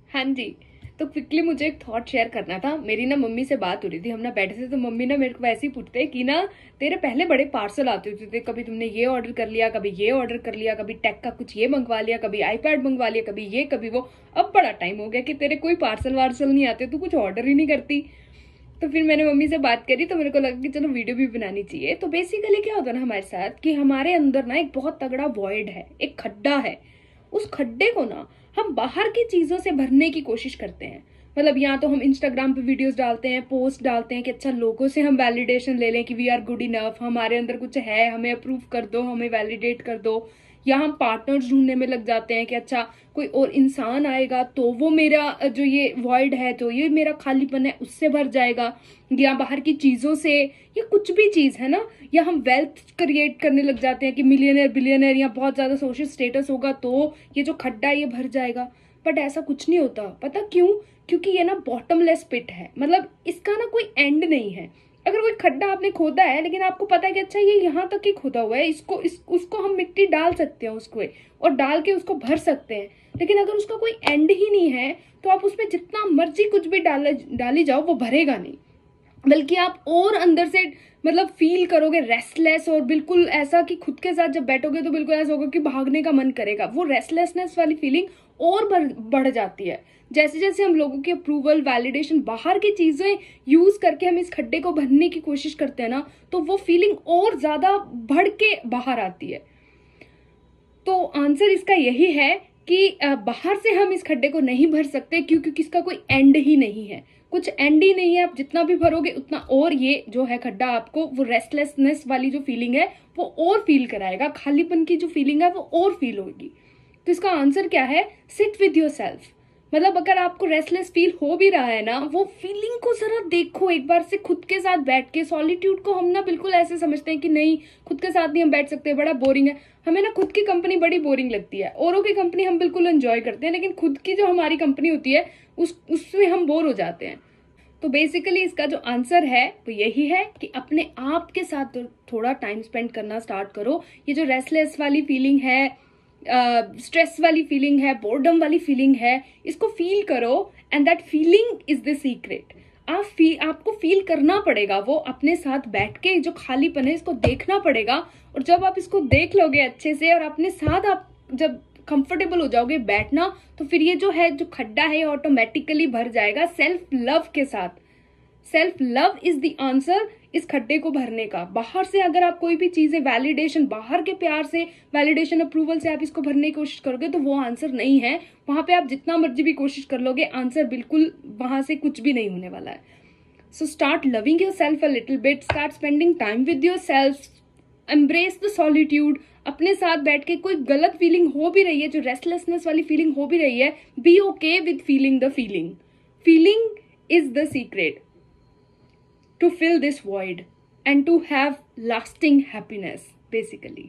हाँ जी। तो क्विकली मुझे एक थॉट शेयर करना था। मेरी ना मम्मी से बात हो रही थी, हम ना बैठे थे, तो मम्मी ना मेरे को ऐसे ही पूछते कि ना तेरे पहले बड़े पार्सल आते होते थे, कभी तुमने ये ऑर्डर कर लिया, कभी ये ऑर्डर कर लिया, कभी टेक का कुछ ये मंगवा लिया, कभी आईपैड मंगवा लिया, कभी ये कभी वो। अब बड़ा टाइम हो गया कि तेरे कोई पार्सल वार्सल नहीं आते, तू कुछ ऑर्डर ही नहीं करती। तो फिर मैंने मम्मी से बात करी, तो मेरे को लगा कि चलो वीडियो भी बनानी चाहिए। तो बेसिकली क्या होता है ना हमारे साथ, कि हमारे अंदर ना एक बहुत तगड़ा वॉइड है, एक खड्डा है। उस खड्डे को ना हम बाहर की चीजों से भरने की कोशिश करते हैं। मतलब या तो हम इंस्टाग्राम पे वीडियोस डालते हैं, पोस्ट डालते हैं कि अच्छा लोगों से हम वैलिडेशन ले लें कि वी आर गुड इनफ, हमारे अंदर कुछ है, हमें अप्रूव कर दो, हमें वैलिडेट कर दो। या हम पार्टनर्स ढूंढने में लग जाते हैं कि अच्छा कोई और इंसान आएगा तो वो मेरा जो ये वॉइड है, जो ये मेरा खालीपन है, उससे भर जाएगा। या बाहर की चीजों से, या कुछ भी चीज है ना, या हम वेल्थ क्रिएट करने लग जाते हैं कि मिलियनर बिलियनर या बहुत ज्यादा सोशल स्टेटस होगा तो ये जो खड्डा है ये भर जाएगा। बट ऐसा कुछ नहीं होता। पता क्यों? क्योंकि ये ना बॉटमलेस पिट है, मतलब इसका ना कोई एंड नहीं है। अगर कोई खड्डा आपने खोदा है, लेकिन आपको पता है कि अच्छा ये यहाँ तक ही खोदा हुआ है, उसको हम मिट्टी डाल सकते हैं उसको, और डाल के उसको भर सकते हैं। लेकिन अगर उसका कोई एंड ही नहीं है, तो आप उसमें जितना मर्जी कुछ भी डाली जाओ, वो भरेगा नहीं। बल्कि आप और अंदर से मतलब फील करोगे रेस्टलेस, और बिल्कुल ऐसा कि खुद के साथ जब बैठोगे तो बिल्कुल ऐसा होगा कि भागने का मन करेगा। वो रेस्टलेसनेस वाली फीलिंग और बढ़ जाती है। जैसे जैसे हम लोगों की अप्रूवल, वैलिडेशन, बाहर की चीजें यूज करके हम इस खड्डे को भरने की कोशिश करते हैं ना, तो वो फीलिंग और ज्यादा बढ़ के बाहर आती है। तो आंसर इसका यही है कि बाहर से हम इस खड्डे को नहीं भर सकते, क्योंकि इसका कोई एंड ही नहीं है। कुछ एंड ही नहीं है। आप जितना भी भरोगे उतना और ये जो है खड्डा आपको वो रेस्टलेसनेस वाली जो फीलिंग है वो और फील कराएगा, खालीपन की जो फीलिंग है वो और फील होगी। तो इसका आंसर क्या है? Sit with your self. मतलब अगर आपको रेस्टलेस फील हो भी रहा है ना, वो फीलिंग को जरा देखो एक बार से खुद के साथ बैठ के। सॉलिट्यूड को हम ना बिल्कुल ऐसे समझते हैं कि नहीं, खुद के साथ नहीं हम बैठ सकते, बड़ा बोरिंग है। हमें ना खुद की कंपनी बड़ी बोरिंग लगती है। औरों की कंपनी हम बिल्कुल एंजॉय करते हैं, लेकिन खुद की जो हमारी कंपनी होती है उसमें हम बोर हो जाते हैं। तो बेसिकली इसका जो आंसर है वो यही है कि अपने आप के साथ थोड़ा टाइम स्पेंड करना स्टार्ट करो। ये जो रेस्टलेस वाली फीलिंग है, स्ट्रेस वाली फीलिंग है, बोर्डम वाली फीलिंग है, इसको फील करो। And that feeling is the secret. आपको फील करना पड़ेगा, वो अपने साथ बैठ के जो खालीपन है इसको देखना पड़ेगा। और जब आप इसको देख लोगे अच्छे से, और अपने साथ आप जब कंफर्टेबल हो जाओगे बैठना, तो फिर ये जो है, जो खड्डा है, ऑटोमेटिकली भर जाएगा सेल्फ लव के साथ। Self love is the answer इस खड्डे को भरने का। बाहर से अगर आप कोई भी चीजें, वैलिडेशन, बाहर के प्यार से, वैलिडेशन, अप्रूवल से आप इसको भरने की कोशिश करोगे, तो वो आंसर नहीं है। वहां पे आप जितना मर्जी भी कोशिश कर लोगे, आंसर बिल्कुल वहां से कुछ भी नहीं होने वाला है। So start loving your self a little bit, start spending time with your self, embrace the solitude. अपने साथ बैठ के कोई गलत फीलिंग हो भी रही है, जो रेस्टलेसनेस वाली फीलिंग हो भी रही है, be okay with feeling the feeling. Feeling is the secret to fill this void and to have lasting happiness, basically.